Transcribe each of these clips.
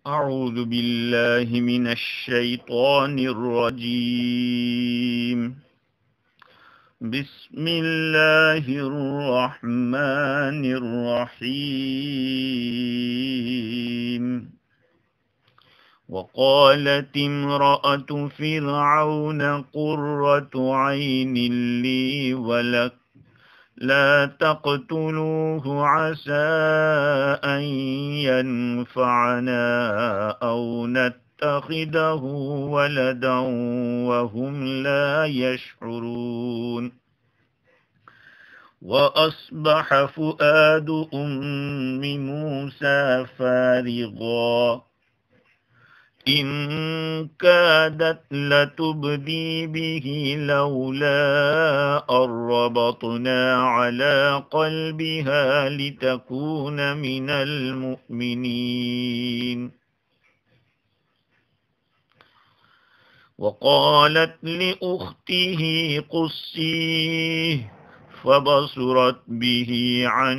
أعوذ بالله من الشيطان الرجيم. بسم الله الرحمن الرحيم. وقالت امرأة فرعون قرة عين لي ولك لا تقتلوه عسى أن ينفعنا أو نتخذه ولدا وهم لا يشعرون. وأصبح فؤاد أم موسى فارغا إن كادت لتبدي به لولا أن ربطنا على قلبها لتكون من المؤمنين. وقالت لأخته قصيه فبصرت به عن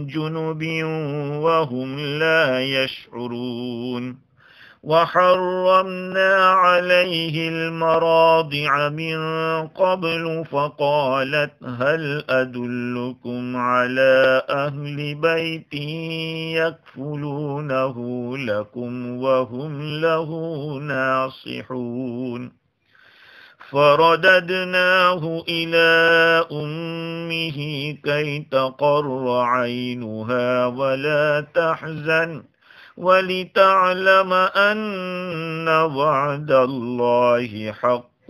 جنب وهم لا يشعرون. وحرمنا عليه المراضع من قبل فقالت هل أدلكم على أهل بيت يكفلونه لكم وهم له ناصحون. فرددناه إلى أمه كي تقر عينها ولا تحزن ولتعلم أن وعد الله حق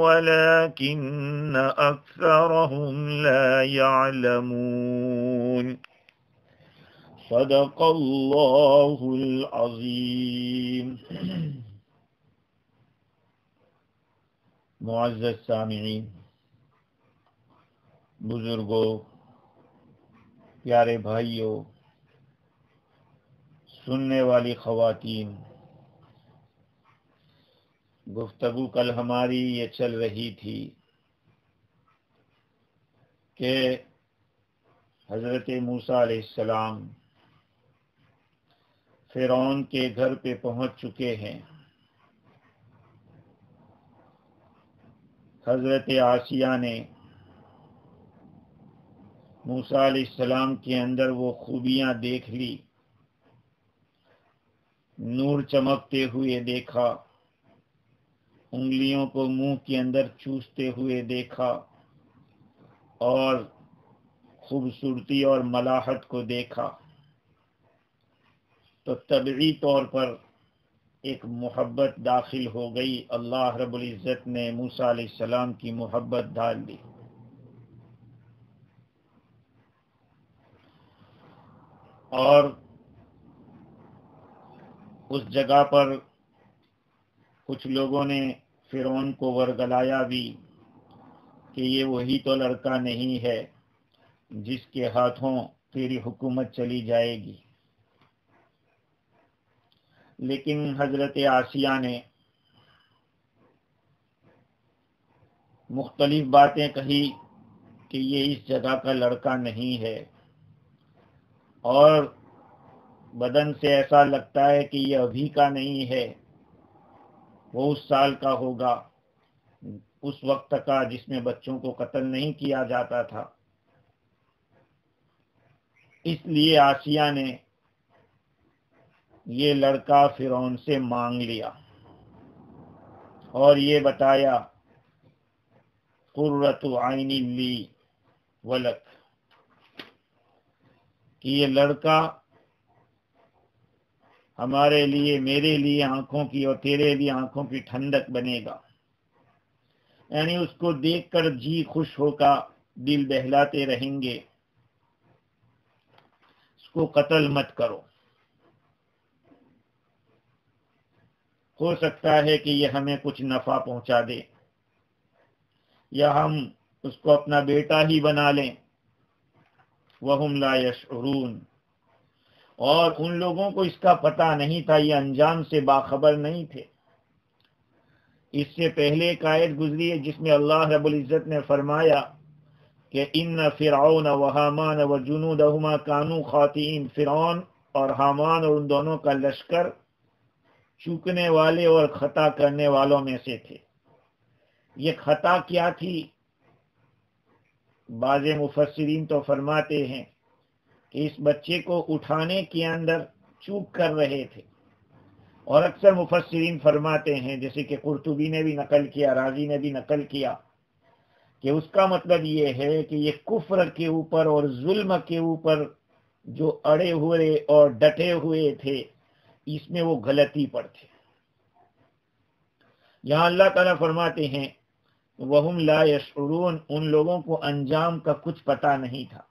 ولكن أكثرهم لا يعلمون. صدق اللہ العظیم. معزز سامعین، بزرگوں، پیارے بھائیوں، سننے والی خواتین، گفتگو کل ہماری یہ چل رہی تھی کہ حضرت موسیٰ علیہ السلام فرعون کے گھر پہ پہنچ چکے ہیں. حضرت آسیہ نے موسیٰ علیہ السلام کے اندر وہ خوبیاں دیکھ لی، نور چمکتے ہوئے دیکھا، انگلیوں کو منہ کے اندر چوستے ہوئے دیکھا اور خوبصورتی اور ملاحت کو دیکھا، تو طبعی طور پر ایک محبت داخل ہو گئی. اللہ رب العزت نے موسیٰ علیہ السلام کی محبت ڈال دی. اور اس جگہ پر کچھ لوگوں نے فرعون کو ورگلایا بھی کہ یہ وہی تو لڑکا نہیں ہے جس کے ہاتھوں تیری حکومت چلی جائے گی. لیکن حضرت آسیہ نے مختلف باتیں کہی کہ یہ اس جگہ کا لڑکا نہیں ہے، اور بدن سے ایسا لگتا ہے کہ یہ ابھی کا نہیں ہے، وہ اس سال کا ہوگا، اس وقت کا جس میں بچوں کو قتل نہیں کیا جاتا تھا. اس لیے آسیہ نے یہ لڑکا فرعون سے مانگ لیا اور یہ بتایا قرۃ عین لی ولک، کہ یہ لڑکا ہمارے لیے، میرے لیے آنکھوں کی اور تیرے لیے آنکھوں کی ٹھنڈک بنے گا. یعنی اس کو دیکھ کر جی خوش ہوگا، دل بہلاتے رہیں گے. اس کو قتل مت کرو، ہو سکتا ہے کہ یہ ہمیں کچھ نفع پہنچا دے، یا ہم اس کو اپنا بیٹا ہی بنا لیں. وَهُمْ لَا يَشْعُرُونَ. اور ان لوگوں کو اس کا پتہ نہیں تھا، یہ انجام سے باخبر نہیں تھے. اس سے پہلے ایک آیت گزری ہے جس میں اللہ رب العزت نے فرمایا کہ ان فرعون و حامان و جنودہما کانوا خاطئین، فرعون اور حامان اور ان دونوں کا لشکر چوکنے والے اور خطا کرنے والوں میں سے تھے۔ یہ خطا کیا تھی؟ بعض مفسرین تو فرماتے ہیں کہ اس بچے کو اٹھانے کے اندر چوک کر رہے تھے، اور اکثر مفسرین فرماتے ہیں، جیسے کہ قرطبی نے بھی نقل کیا، رازی نے بھی نقل کیا، کہ اس کا مطلب یہ ہے کہ یہ کفر کے اوپر اور ظلم کے اوپر جو اڑے ہوئے اور ڈٹے ہوئے تھے، اس میں وہ غلطی پر تھے۔ یہاں اللہ تعالیٰ فرماتے ہیں وَهُمْ لَا يَشْعُرُونَ، ان لوگوں کو انجام کا کچھ پتہ نہیں تھا۔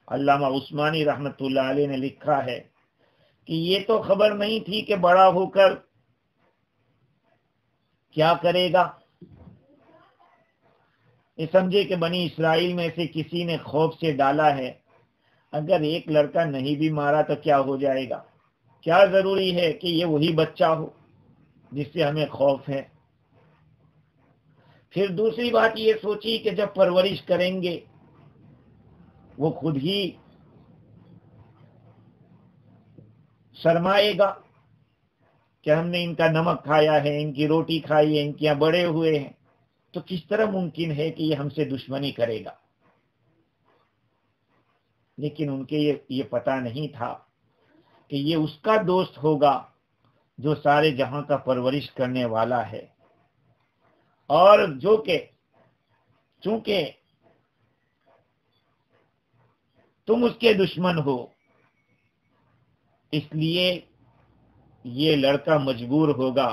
علامہ عثمانی رحمت اللہ علیہ نے لکھا ہے کہ یہ تو خبر نہیں تھی کہ بڑا ہو کر کیا کرے گا۔ یہ سمجھے کہ بنی اسرائیل میں سے کسی نے خوف سے ڈالا ہے، اگر ایک لڑکا نہیں بھی مارا تو کیا ہو جائے گا، کیا ضروری ہے کہ یہ وہی بچہ ہو جس سے ہمیں خوف ہے۔ پھر دوسری بات یہ سوچی کہ جب پرورش کریں گے وہ خود ہی شرمائے گا کہ ہم نے ان کا نمک کھایا ہے، ان کی روٹی کھائی ہے، ان کے یہاں بڑے ہوئے ہیں، تو کس طرح ممکن ہے کہ یہ ہم سے دشمنی کرے گا۔ لیکن ان کے یہ پتہ نہیں تھا کہ یہ اس کا دوست ہوگا جو سارے جہاں کا پرورش کرنے والا ہے، اور جو کہ چونکہ تم اس کے دشمن ہو، اس لیے یہ لڑکا مجبور ہوگا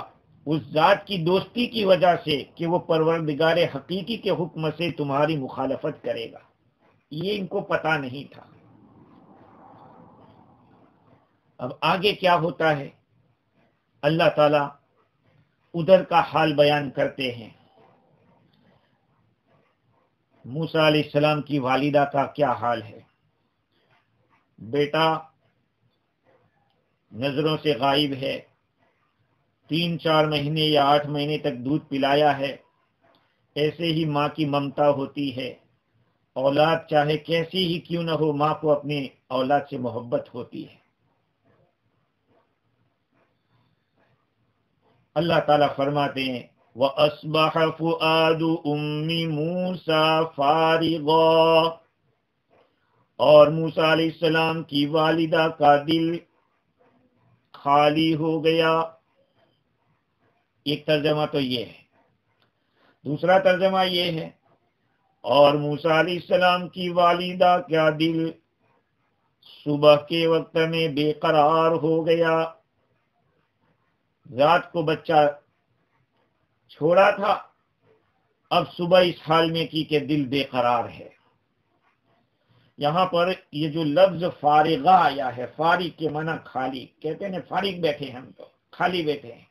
اس ذات کی دوستی کی وجہ سے کہ وہ پروردگار حقیقی کے حکم سے تمہاری مخالفت کرے گا۔ یہ ان کو پتہ نہیں تھا۔ اب آگے کیا ہوتا ہے، اللہ تعالیٰ ادھر کا حال بیان کرتے ہیں۔ موسیٰ علیہ السلام کی والدہ کا کیا حال ہے؟ بیٹا نظروں سے غائب ہے، 3-4 مہینے یا 8 مہینے تک دودھ پلایا ہے۔ ایسے ہی ماں کی ممتا ہوتی ہے، اولاد چاہے کیسی ہی کیوں نہ ہو، ماں کو اپنی اولاد سے محبت ہوتی ہے۔ اللہ تعالیٰ فرماتے ہیں وَأَصْبَحَ فُؤَادُ أُمِّ مُوسَىٰ فَارِغًا، اور موسیٰ علیہ السلام کی والدہ کا دل خالی ہو گیا۔ ایک ترجمہ تو یہ ہے، دوسرا ترجمہ یہ ہے اور موسیٰ علیہ السلام کی والدہ کا دل صبح کے وقت میں بے قرار ہو گیا۔ رات کو بچہ چھوڑا تھا، اب صبح اس حال میں کی کہ دل بے قرار ہے۔ یہاں پر یہ جو لفظ فارغہ آیا ہے، فارغ کے معنی خالی، کہتے ہیں فارغ بیٹھے ہم تو خالی بیٹھے ہیں،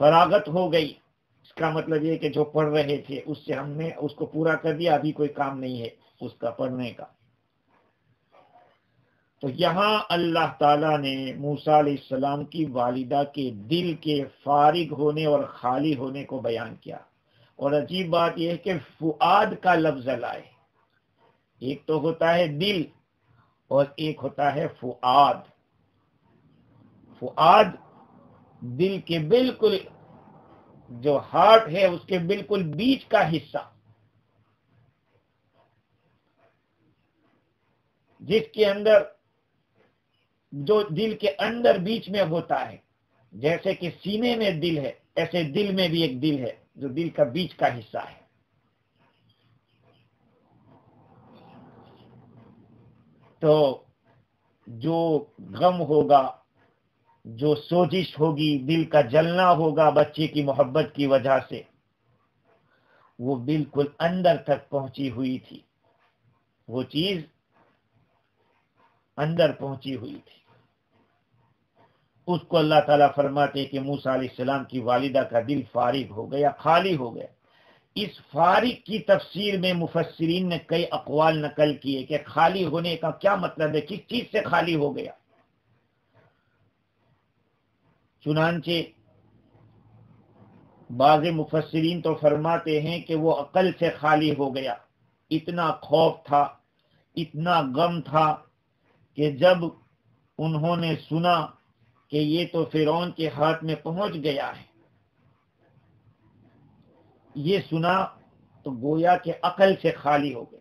فراغت ہو گئی۔ اس کا مطلب یہ کہ جو پڑھ رہے تھے اس سے ہم نے اس کو پورا کر دیا، ابھی کوئی کام نہیں ہے اس کا پڑھنے کا۔ تو یہاں اللہ تعالیٰ نے موسیٰ علیہ السلام کی والدہ کے دل کے فارغ ہونے اور خالی ہونے کو بیان کیا۔ اور عجیب بات یہ ہے کہ فؤاد کا لفظ لائے، ایک تو ہوتا ہے دل اور ایک ہوتا ہے فؤاد۔ فؤاد دل کے بالکل جو ہارٹ ہے اس کے بالکل بیچ کا حصہ، جس کے اندر جو دل کے اندر بیچ میں ہوتا ہے، جیسے کہ سینے میں دل ہے ایسے دل میں بھی ایک دل ہے جو دل کا بیچ کا حصہ ہے۔ تو جو غم ہوگا، جو سوزش ہوگی، دل کا جلنا ہوگا بچے کی محبت کی وجہ سے، وہ بالکل اندر تک پہنچی ہوئی تھی، وہ چیز اندر پہنچی ہوئی تھی۔ اس کو اللہ تعالیٰ فرماتے کہ موسیٰ علیہ السلام کی والدہ کا دل فارغ ہو گیا، خالی ہو گیا۔ اس فارغ کی تفسیر میں مفسرین نے کئی اقوال نقل کیے کہ خالی ہونے کا کیا مطلب ہے، کس چیز سے خالی ہو گیا۔ چنانچہ بعض مفسرین تو فرماتے ہیں کہ وہ عقل سے خالی ہو گیا، اتنا خوف تھا، اتنا غم تھا کہ جب انہوں نے سنا کہ یہ تو فرعون کے ہاتھ میں پہنچ گیا ہے۔ یہ سنا تو گویا کہ عقل سے خالی ہو گئے۔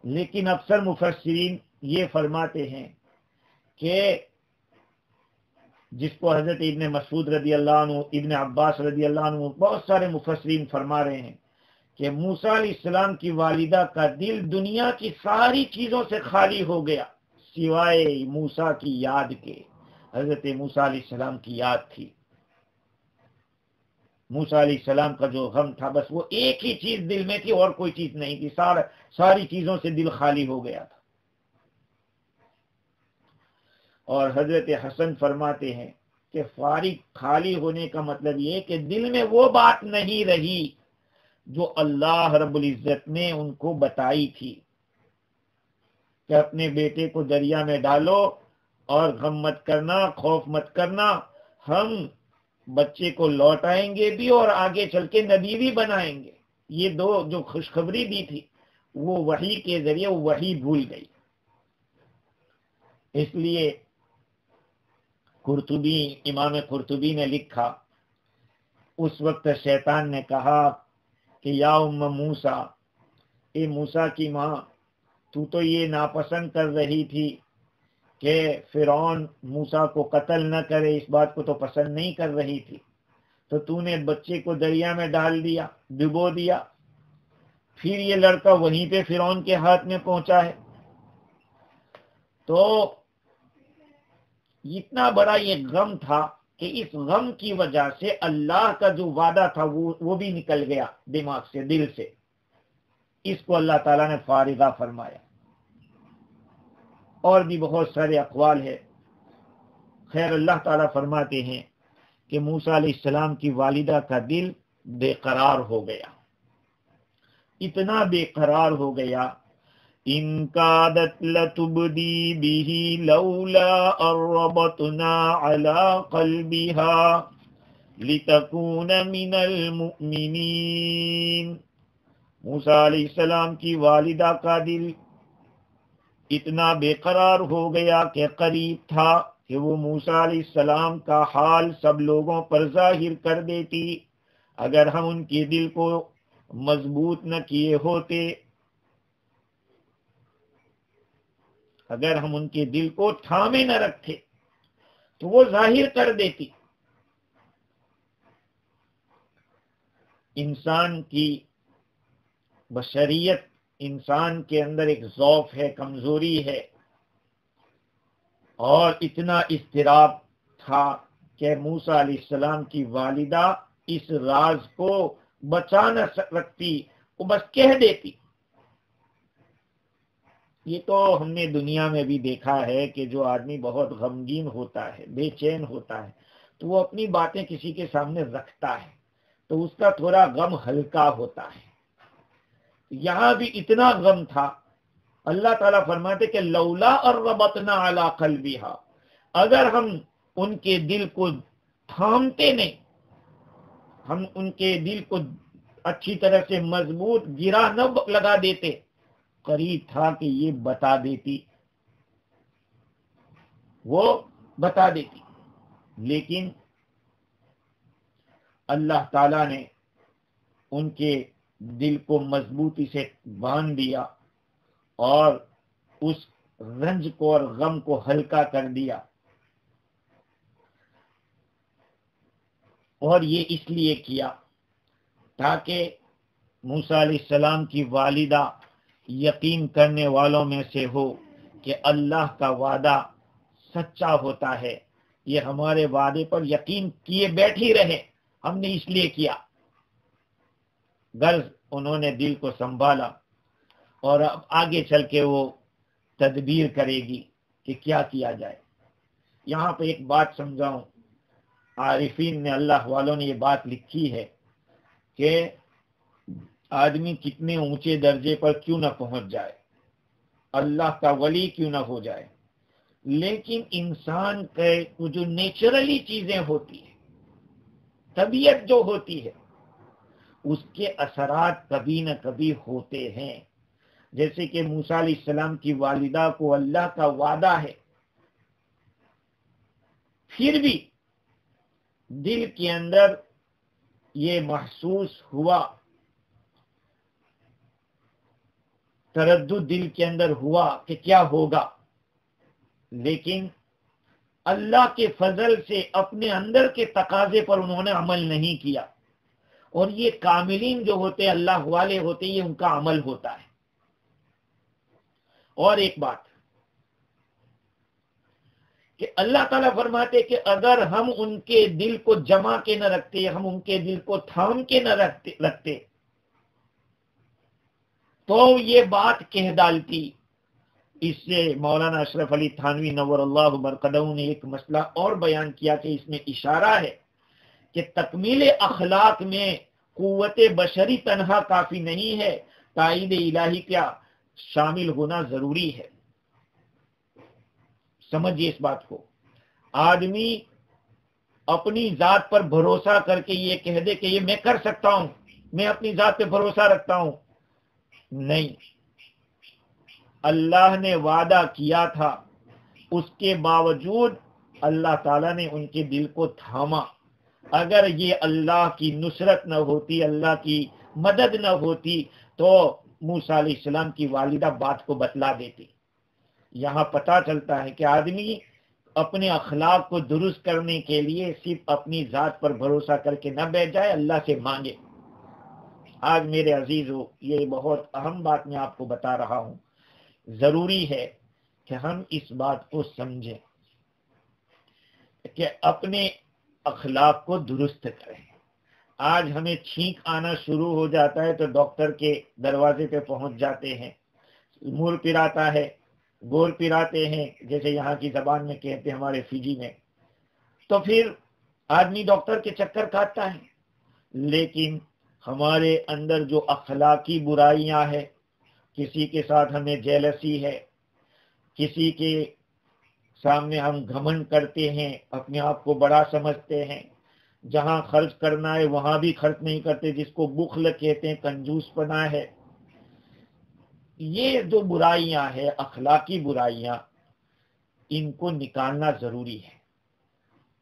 لیکن اکثر مفسرین یہ فرماتے ہیں کہ جس کو حضرت ابن مسعود رضی اللہ عنہ، ابن عباس رضی اللہ عنہ، بہت سارے مفسرین فرما رہے ہیں کہ موسیٰ علیہ السلام کی والدہ کا دل دنیا کی ساری چیزوں سے خالی ہو گیا سوائے موسیٰ کی یاد کے۔ حضرت موسیٰ علیہ السلام کی یاد تھی، موسیٰ علیہ السلام کا جو غم تھا، بس وہ ایک ہی چیز دل میں تھی اور کوئی چیز نہیں تھی، ساری چیزوں سے دل خالی ہو گیا تھا۔ اور حضرت حسن فرماتے ہیں کہ فارغ خالی ہونے کا مطلب یہ ہے کہ دل میں وہ بات نہیں رہی جو اللہ رب العزت نے ان کو بتائی تھی کہ اپنے بیٹے کو دریا میں ڈالو اور غم مت کرنا، خوف مت کرنا، ہم بچے کو لوٹائیں گے بھی اور آگے چل کے نبی بھی بنائیں گے۔ یہ دو جو خوشخبری دی تھی وہ وحی کے ذریعے وحی بھول گئی۔ اس لیے امام قرطبی نے لکھا، اس وقت شیطان نے کہا کہ یا ام موسیٰ، اے موسیٰ کی ماں، تو یہ ناپسند کر رہی تھی کہ فرعون موسیٰ کو قتل نہ کرے، اس بات کو تو پسند نہیں کر رہی تھی، تو نے بچے کو دریا میں ڈال دیا، ڈبو دیا، پھر یہ لڑکا وہیں پہ فرعون کے ہاتھ میں پہنچا ہے۔ تو اتنا بڑا یہ غم تھا کہ اس غم کی وجہ سے اللہ کا جو وعدہ تھا وہ بھی نکل گیا دماغ سے، دل سے۔ اس کو اللہ تعالیٰ نے فارغہ فرمایا۔ اور بھی بہت سارے اقوال ہے۔ خیر، اللہ تعالیٰ فرماتے ہیں کہ موسیٰ علیہ السلام کی والدہ کا دل بے قرار ہو گیا، اتنا بے قرار ہو گیا، ان کادت لتبدی بہ لولا اربطنا علی قلبها لتکون من المؤمنین۔ موسیٰ علیہ السلام کی والدہ کا دل اتنا بے قرار ہو گیا کہ قریب تھا کہ وہ موسیٰ علیہ السلام کا حال سب لوگوں پر ظاہر کر دیتی اگر ہم ان کے دل کو مضبوط نہ کیے ہوتے، اگر ہم ان کے دل کو تھامے نہ رکھتے تو وہ ظاہر کر دیتی۔ انسان کی بشریت، انسان کے اندر ایک ضعف ہے، کمزوری ہے، اور اتنا اضطراب تھا کہ موسیٰ علیہ السلام کی والدہ اس راز کو بچا نہ سکتی، وہ بس کہہ دیتی۔ یہ تو ہم نے دنیا میں بھی دیکھا ہے کہ جو آدمی بہت غمگین ہوتا ہے، بے چین ہوتا ہے، تو وہ اپنی باتیں کسی کے سامنے رکھتا ہے تو اس کا تھوڑا غم ہلکا ہوتا ہے۔ یہاں بھی اتنا غم تھا، اللہ تعالیٰ فرماتے کہ لولا اربطنا علی قلبها، اگر ہم ان کے دل کو تھامتے نہیں، ہم ان کے دل کو اچھی طرح سے مضبوط گرا نہ لگا دیتے، قریب تھا کہ یہ بتا دیتی، وہ بتا دیتی، لیکن اللہ تعالیٰ نے ان کے دل کو مضبوطی سے باندھ دیا اور اس رنج کو اور غم کو ہلکا کر دیا۔ اور یہ اس لیے کیا تاکہ موسیٰ علیہ السلام کی والدہ یقین کرنے والوں میں سے ہو کہ اللہ کا وعدہ سچا ہوتا ہے، یہ ہمارے وعدے پر یقین کیے بیٹھی رہے، ہم نے اس لیے کیا۔ غرض انہوں نے دل کو سنبھالا اور اب آگے چل کے وہ تدبیر کرے گی کہ کیا کیا جائے۔ یہاں پہ ایک بات سمجھاؤں، عارفین نے، اللہ والوں نے یہ بات لکھی ہے کہ آدمی کتنے اونچے درجے پر کیوں نہ پہنچ جائے، اللہ کا ولی کیوں نہ ہو جائے، لیکن انسان کے جو نیچرلی چیزیں ہوتی ہیں، طبیعت جو ہوتی ہے، اس کے اثرات کبھی نہ کبھی ہوتے ہیں۔ جیسے کہ موسیٰ علیہ السلام کی والدہ کو اللہ کا وعدہ ہے، پھر بھی دل کے اندر یہ محسوس ہوا، تردد دل کے اندر ہوا کہ کیا ہوگا، لیکن اللہ کے فضل سے اپنے اندر کے تقاضے پر انہوں نے عمل نہیں کیا. اور یہ کاملین جو ہوتے اللہ والے ہوتے یہ ان کا عمل ہوتا ہے. اور ایک بات کہ اللہ تعالیٰ فرماتے کہ اگر ہم ان کے دل کو جما کے نہ رکھتے، ہم ان کے دل کو تھام کے نہ رکھتے تو یہ بات کہہ ڈالتی. اس سے مولانا اشرف علی تھانوی نور اللہ مرقدہ نے ایک مسئلہ اور بیان کیا کہ اس میں اشارہ ہے کہ تکمیل اخلاق میں قوت بشری تنہا کافی نہیں ہے، تائید الہی کیا شامل ہونا ضروری ہے. سمجھیے اس بات کو. آدمی اپنی ذات پر بھروسہ کر کے یہ کہہ دے کہ یہ میں کر سکتا ہوں، میں اپنی ذات پہ بھروسہ رکھتا ہوں، نہیں. اللہ نے وعدہ کیا تھا، اس کے باوجود اللہ تعالیٰ نے ان کے دل کو تھاما. اگر یہ اللہ کی نصرت نہ ہوتی، اللہ کی مدد نہ ہوتی تو موسیٰ علیہ السلام کی والدہ بات کو بتلا دیتی. یہاں پتہ چلتا ہے کہ آدمی اپنے اخلاق کو درست کرنے کے لیے صرف اپنی ذات پر بھروسہ کر کے نہ بیٹھ جائے، اللہ سے مانگے. آج میرے عزیزو یہ بہت اہم بات میں آپ کو بتا رہا ہوں. ضروری ہے کہ ہم اس بات کو سمجھیں کہ اپنے اخلاق کو درست کریں. آج ہمیں چھینک آنا شروع ہو جاتا ہے تو ڈاکٹر کے دروازے پہ پہنچ جاتے ہیں، منہ پراتا ہے، گول پراتے ہیں، جیسے یہاں کی زبان میں کہتے ہیں ہمارے فجی میں، تو پھر آدمی ڈاکٹر کے چکر کاٹتا ہے. لیکن ہمارے اندر جو اخلاقی برائیاں ہیں، کسی کے ساتھ ہمیں جیلسی ہے، کسی کے سامنے ہم گھمنڈ کرتے ہیں، اپنے آپ کو بڑا سمجھتے ہیں، جہاں خرچ کرنا ہے وہاں بھی خرچ نہیں کرتے، جس کو بخل کہتے ہیں، کنجوس پنا ہے. یہ جو برائیاں ہیں، اخلاقی برائیاں، ان کو نکالنا ضروری ہے.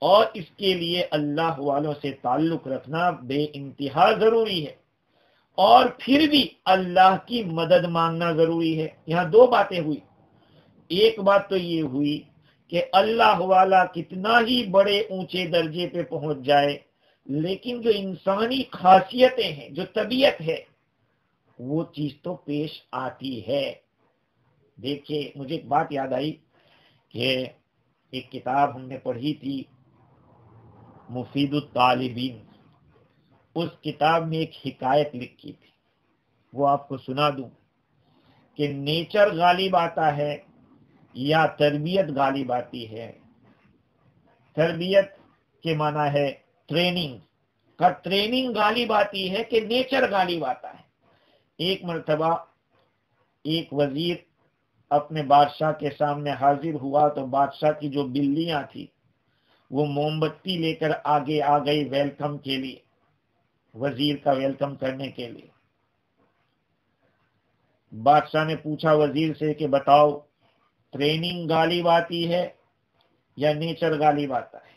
اور اس کے لیے اللہ والوں سے تعلق رکھنا بے انتہا ضروری ہے. اور پھر بھی اللہ کی مدد مانگنا ضروری ہے. یہاں دو باتیں ہوئی. ایک بات تو یہ ہوئی کہ اللہ والا کتنا ہی بڑے اونچے درجے پہ پہنچ جائے، لیکن جو انسانی خاصیتیں ہیں، جو طبیعت ہے، وہ چیز تو پیش آتی ہے. دیکھیے مجھے ایک بات یاد آئی کہ ایک کتاب ہم نے پڑھی تھی مفید الطالبین. اس کتاب میں ایک حکایت لکھی تھی، وہ آپ کو سنا دوں کہ نیچر غالب آتا ہے یا تربیت غالب آتی ہے. تربیت کے معنی ہے ٹریننگ کا، ٹریننگ غالب آتی ہے کہ نیچر غالب آتا ہے. ایک مرتبہ ایک وزیر اپنے بادشاہ کے سامنے حاضر ہوا تو بادشاہ کی جو بلیاں تھی وہ موم بتی لے کر آگے آ گئی ویلکم کے لیے، وزیر کا ویلکم کرنے کے لیے. بادشاہ نے پوچھا وزیر سے کہ بتاؤ ٹریننگ غالب آتی ہے یا نیچر غالب آتا ہے؟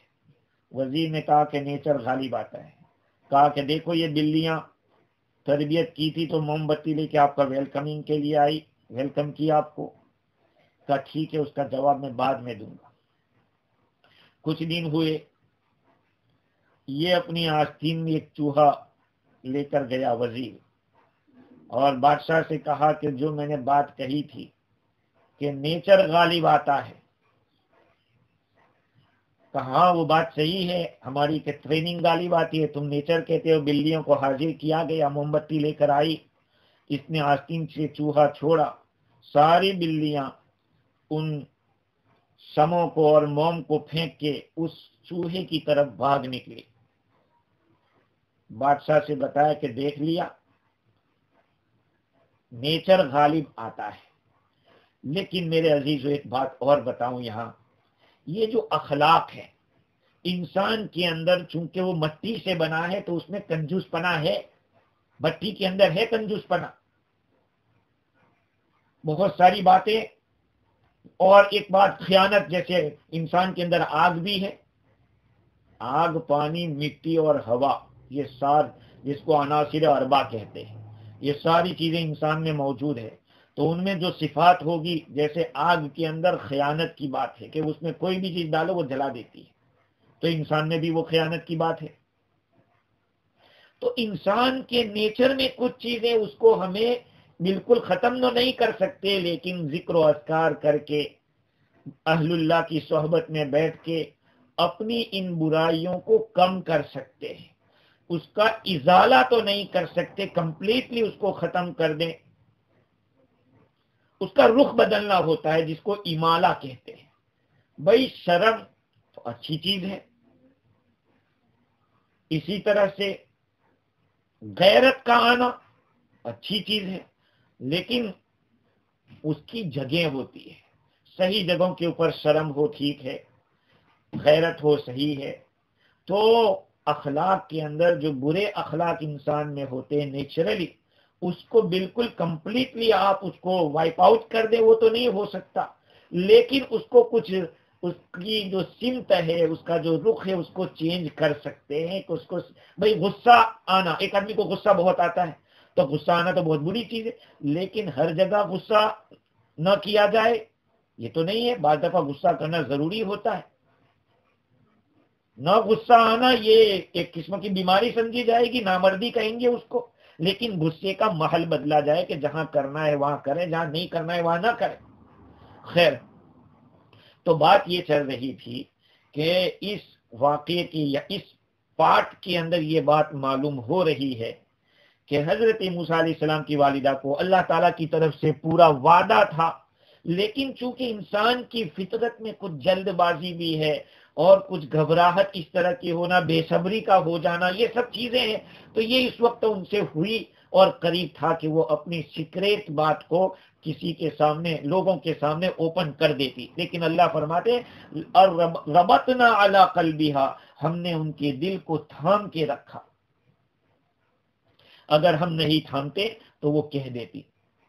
وزیر نے کہا کہ نیچر غالب آتا ہے. کہا کہ دیکھو یہ بلیاں تربیت کی تھی تو موم بتی لے کے آپ کا ویلکمنگ کے لیے آئی، ویلکم کیا آپ کو. کہا ٹھیک ہے، اس کا جواب میں بعد میں دوں گا. کچھ دن ہوئے، یہ اپنی آستین میں ایک چوہا لے کر گیا وزیر، اور بادشاہ سے کہا کہ جو میں نے بات کہی تھی کہ نیچر غالب آتا ہے، کہا وہ بات صحیح ہے ہماری کہ ٹریننگ غالب آتی ہے، تم نیچر کہتے ہو. بلیوں کو حاضر کیا گیا، موم بتی لے کر آئی، اس نے آستین سے چوہا چھوڑا، ساری بلیاں ان شموں کو اور موم کو پھینک کے اس چوہے کی طرف بھاگ نکلی. بادشاہ سے بتایا کہ دیکھ لیا نیچر غالب آتا ہے. لیکن میرے عزیزو ایک بات اور بتاؤں، یہاں یہ جو اخلاق ہے انسان کے اندر، چونکہ وہ مٹی سے بنا ہے تو اس میں کنجوس پنا ہے، مٹی کے اندر ہے کنجوس پنا، بہت ساری باتیں. اور ایک بات خیانت، جیسے انسان کے اندر آگ بھی ہے آگ، پانی، مٹی اور ہوا، یہ جس کو عناصر اربع کہتے ہیں، یہ ساری چیزیں انسان میں موجود ہے. تو ان میں جو صفات ہوگی، جیسے آگ کے اندر خیانت کی بات ہے کہ اس میں کوئی بھی چیز ڈالو وہ جلا دیتی ہے، تو انسان میں بھی وہ خیانت کی بات ہے. تو انسان کے نیچر میں کچھ چیزیں اس کو ہمیں بالکل ختم تو نہیں کر سکتے، لیکن ذکر و اذکار کر کے، اہل اللہ کی صحبت میں بیٹھ کے اپنی ان برائیوں کو کم کر سکتے ہیں. اس کا ازالہ تو نہیں کر سکتے، کمپلیٹلی اس کو ختم کر دیں. اس کا رخ بدلنا ہوتا ہے، جس کو امالہ کہتے ہیں. بھائی شرم تو اچھی چیز ہے، اسی طرح سے غیرت کا آنا اچھی چیز ہے، لیکن اس کی جگہ ہوتی ہے. صحیح جگہوں کے اوپر شرم ہو ٹھیک ہے، غیرت ہو صحیح ہے. تو اخلاق کے اندر جو برے اخلاق انسان میں ہوتے ہیں نیچرلی، اس کو بالکل کمپلیٹلی آپ اس کو وائپ آؤٹ کر دیں وہ تو نہیں ہو سکتا، لیکن اس کو کچھ، اس کی جو سمت ہے، اس کا جو رخ ہے، اس کو چینج کر سکتے ہیں. کہ اس کو بھئی غصہ آنا، ایک آدمی کو غصہ بہت آتا ہے، تو غصہ آنا تو بہت بری چیز ہے، لیکن ہر جگہ غصہ نہ کیا جائے یہ تو نہیں ہے. بعض دفعہ غصہ کرنا ضروری ہوتا ہے. نہ غصہ آنا یہ ایک قسم کی بیماری سمجھی جائے گی، نامردی کہیں گے اس کو، لیکن غصے کا محل بدلا جائے کہ جہاں کرنا ہے وہاں کریں، جہاں نہیں کرنا ہے وہاں نہ کریں. خیر، تو بات یہ چل رہی تھی کہ اس واقعے کی یا اس پارٹ کے اندر یہ بات معلوم ہو رہی ہے کہ حضرت موسیٰ علیہ السلام کی والدہ کو اللہ تعالیٰ کی طرف سے پورا وعدہ تھا، لیکن چونکہ انسان کی فطرت میں کچھ جلد بازی بھی ہے اور کچھ گھبراہٹ اس طرح کی ہونا، بے صبری کا ہو جانا، یہ سب چیزیں ہیں. تو یہ اس وقت ان سے ہوئی اور قریب تھا کہ وہ اپنی سیکریٹ بات کو کسی کے سامنے، لوگوں کے سامنے اوپن کر دیتی. لیکن اللہ فرماتے ربطنا علی قلبہا، ہم نے ان کے دل کو تھام کے رکھا. اگر ہم نہیں تھامتے تو وہ کہہ دیتی.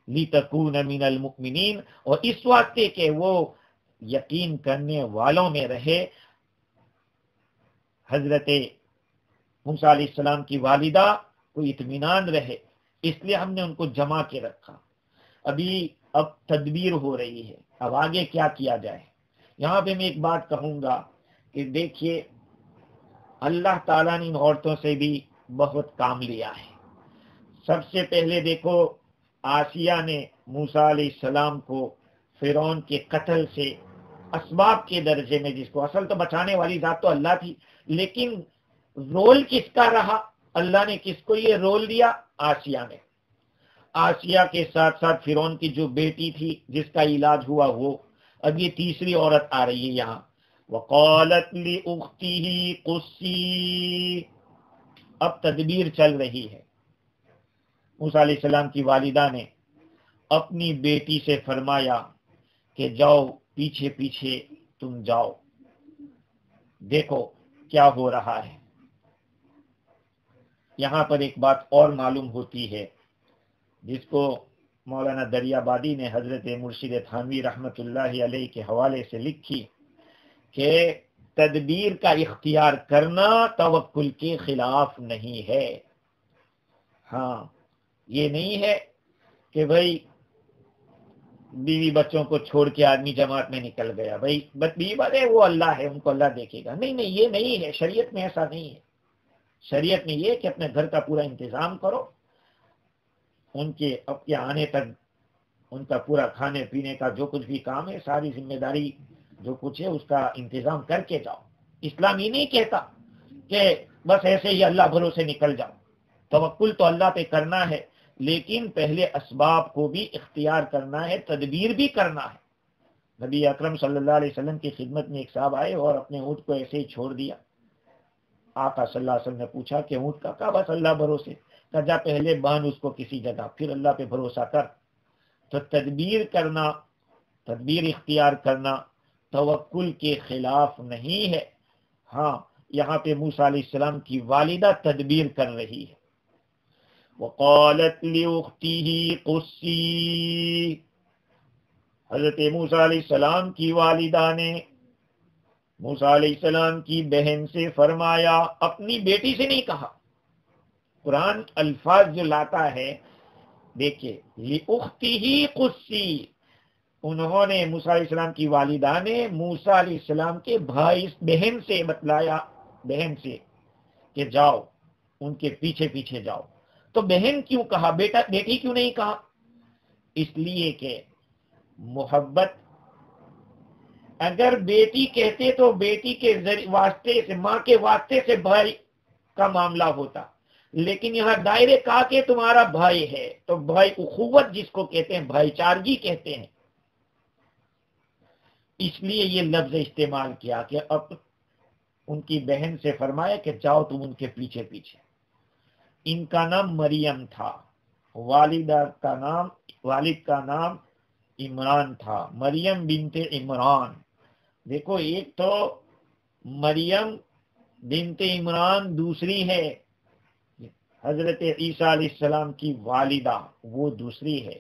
لِتَكُونَ مِنَ الْمُؤْمِنِينَ، اور اس واسطے کہ وہ یقین کرنے والوں میں رہے. حضرت موسیٰ علیہ السلام کی والدہ کو اطمینان رہے، اس لیے ہم نے ان کو جمع کے رکھا. اب تدبیر ہو رہی ہے، اب آگے کیا کیا جائے. یہاں پہ میں ایک بات کہوں گا کہ دیکھیے، اللہ تعالیٰ نے ان عورتوں سے بھی بہت کام لیا ہے. سب سے پہلے دیکھو، آسیہ نے موسیٰ علیہ السلام کو فرعون کے قتل سے اسباب کے درجے میں، جس کو اصل تو بچانے والی ذات تو اللہ تھی، لیکن رول کس کا رہا؟ اللہ نے کس کو یہ رول دیا؟ آسیہ نے. آسیہ کے ساتھ ساتھ فرعون کی جو بیٹی تھی جس کا علاج ہوا وہ. اب یہ تیسری عورت آ رہی ہے یہاں. وقالت لأخته قصی، اب تدبیر چل رہی ہے. موسیٰ علیہ السلام کی والدہ نے اپنی بیٹی سے فرمایا کہ جاؤ، پیچھے پیچھے تم جاؤ، دیکھو کیا ہو رہا ہے. یہاں پر ایک بات اور معلوم ہوتی ہے جس کو مولانا دریابادی نے حضرت مرشد تھانوی رحمت اللہ علیہ کے حوالے سے لکھی کہ تدبیر کا اختیار کرنا توکل کے خلاف نہیں ہے. ہاں، یہ نہیں ہے کہ بھائی بیوی بچوں کو چھوڑ کے آدمی جماعت میں نکل گیا، بھائی بیوی بچے وہ اللہ ہے، ان کو اللہ دیکھے گا. نہیں نہیں، یہ نہیں ہے، شریعت میں ایسا نہیں ہے. شریعت میں یہ کہ اپنے گھر کا پورا انتظام کرو، ان کے اب کے آنے تک ان کا پورا کھانے پینے کا جو کچھ بھی کام ہے، ساری ذمہ داری جو کچھ ہے اس کا انتظام کر کے جاؤ. اسلام یہ نہیں کہتا کہ بس ایسے ہی اللہ بھروسے نکل جاؤ. توکل تو اللہ پہ کرنا ہے، لیکن پہلے اسباب کو بھی اختیار کرنا ہے، تدبیر بھی کرنا ہے. نبی اکرم صلی اللہ علیہ وسلم کی خدمت میں ایک صاحب آئے اور اپنے اونٹ کو ایسے ہی چھوڑ دیا. آقا صلی اللہ علیہ وسلم نے پوچھا کہ اونٹ کا؟ کہا بس اللہ بھروسے. کہا جا پہلے باندھ اس کو کسی جگہ، پھر اللہ پہ بھروسہ کر. تو تدبیر کرنا، تدبیر اختیار کرنا توکل کے خلاف نہیں ہے. ہاں، یہاں پہ موسیٰ علیہ السلام کی والدہ تدبیر کر رہی ہے. وقالت لأخته قصی، حضرت موسیٰ علیہ السلام کی والدہ نے موسیٰ علیہ السلام کی بہن سے فرمایا، اپنی بیٹی سے نہیں کہا۔ قرآن الفاظ جو لاتا ہے دیکھیے، لِأُخْتِهِ قُصِّی، انہوں نے موسیٰ علیہ السلام کی والدہ نے موسیٰ علیہ السلام کے بھائی بہن سے بتلایا، بہن سے کہ جاؤ ان کے پیچھے پیچھے جاؤ۔ تو بہن کیوں کہا، بیٹی کیوں نہیں کہا؟ اس لیے کہ محبت، اگر بیٹی کہتے تو بیٹی کے واسطے سے، ماں کے واسطے سے بھائی کا معاملہ ہوتا، لیکن یہاں ڈائریکٹ کہا کہ تمہارا بھائی ہے، تو بھائی اخوت جس کو کہتے ہیں، بھائی چارگی کہتے ہیں، اس لیے یہ لفظ استعمال کیا کہ اب ان کی بہن سے فرمایا کہ جاؤ تم ان کے پیچھے پیچھے۔ ان کا نام مریم تھا، والد کا نام عمران تھا، مریم بنت عمران۔ دیکھو، ایک تو مریم بنت عمران، دوسری ہے حضرت عیسیٰ علیہ السلام کی والدہ، وہ دوسری ہے۔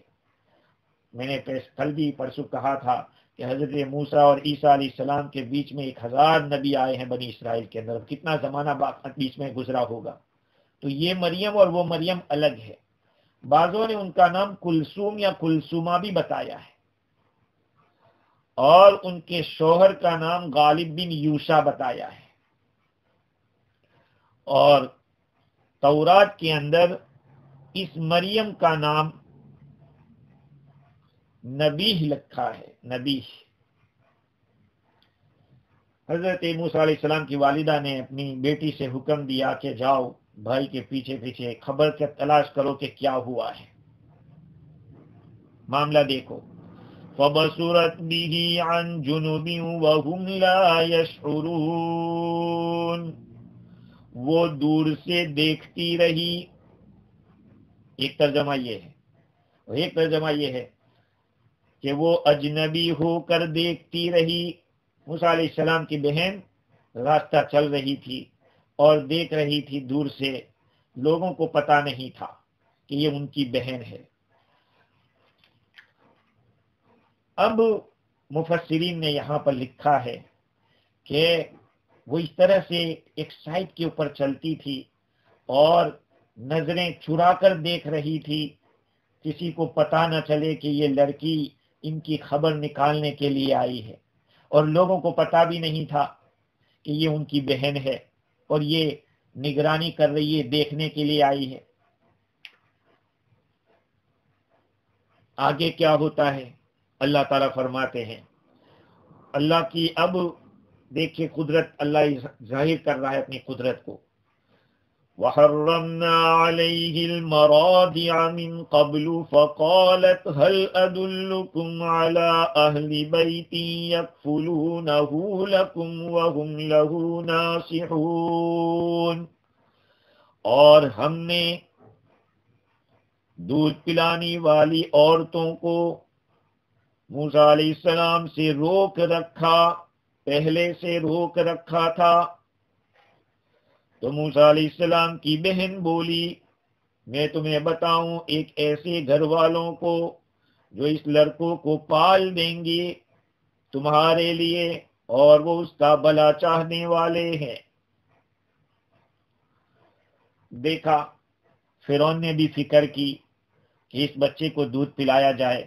میں نے کل بھی پرسوں کہا تھا کہ حضرت موسیٰ اور عیسیٰ علیہ السلام کے بیچ میں 1000 نبی آئے ہیں بنی اسرائیل کے اندر، کتنا زمانہ بیچ میں گزرا ہوگا۔ تو یہ مریم اور وہ مریم الگ ہے۔ بعضوں نے ان کا نام کلثوم یا کلثومہ بھی بتایا ہے، اور ان کے شوہر کا نام غالب بن یوشع بتایا ہے، اور تورات کے اندر اس مریم کا نام نبیہ لکھا ہے، نبیہ۔ حضرت موسیٰ علیہ السلام کی والدہ نے اپنی بیٹی سے حکم دیا کہ جاؤ بھائی کے پیچھے پیچھے خبر کے تلاش کرو کہ کیا ہوا ہے۔ معاملہ دیکھو، فَبَصُرَتْ بِهِ عَنْ جُنُبٍ وَهُمْ لَا يَشْعُرُونَ، وہ دور سے دیکھتی رہی۔ ایک ترجمہ یہ ہے، اور ایک ترجمہ یہ ہے کہ وہ اجنبی ہو کر دیکھتی رہی۔ موسیٰ علیہ السلام کی بہن راستہ چل رہی تھی اور دیکھ رہی تھی دور سے، لوگوں کو پتا نہیں تھا کہ یہ ان کی بہن ہے۔ اب مفسرین نے یہاں پر لکھا ہے کہ وہ اس طرح سے ایک سائٹ کے اوپر چلتی تھی اور نظریں چرا کر دیکھ رہی تھی، کسی کو پتا نہ چلے کہ یہ لڑکی ان کی خبر نکالنے کے لیے آئی ہے، اور لوگوں کو پتا بھی نہیں تھا کہ یہ ان کی بہن ہے اور یہ نگرانی کر رہی ہے، دیکھنے کے لیے آئی ہے۔ آگے کیا ہوتا ہے اللہ تعالیٰ فرماتے ہیں، اللہ کی اب دیکھیں قدرت، اللہ ظاہر کر رہا ہے اپنی قدرت کو۔ وَحَرَّمْنَا عَلَيْهِ الْمَرَاضِعَ مِنْ قَبْلُ فَقَالَتْ هَلْ أَدُلُّكُمْ عَلَىٰ أَهْلِ بَيْتٍ يَكْفُلُونَهُ لَكُمْ وَهُمْ لَهُ نَاصِحُونَ، اور ہم نے دودھ پلانی والی عورتوں کو موسیٰ علیہ السلام سے روک رکھا، پہلے سے روک رکھا تھا۔ تو موسیٰ علیہ السلام کی بہن بولی، میں تمہیں بتاؤں ایک ایسے گھر والوں کو جو اس لڑکوں کو پال دیں گے تمہارے لیے، اور وہ اس کا بھلا چاہنے والے ہیں۔ دیکھا، فرعون نے بھی فکر کی کہ اس بچے کو دودھ پلایا جائے،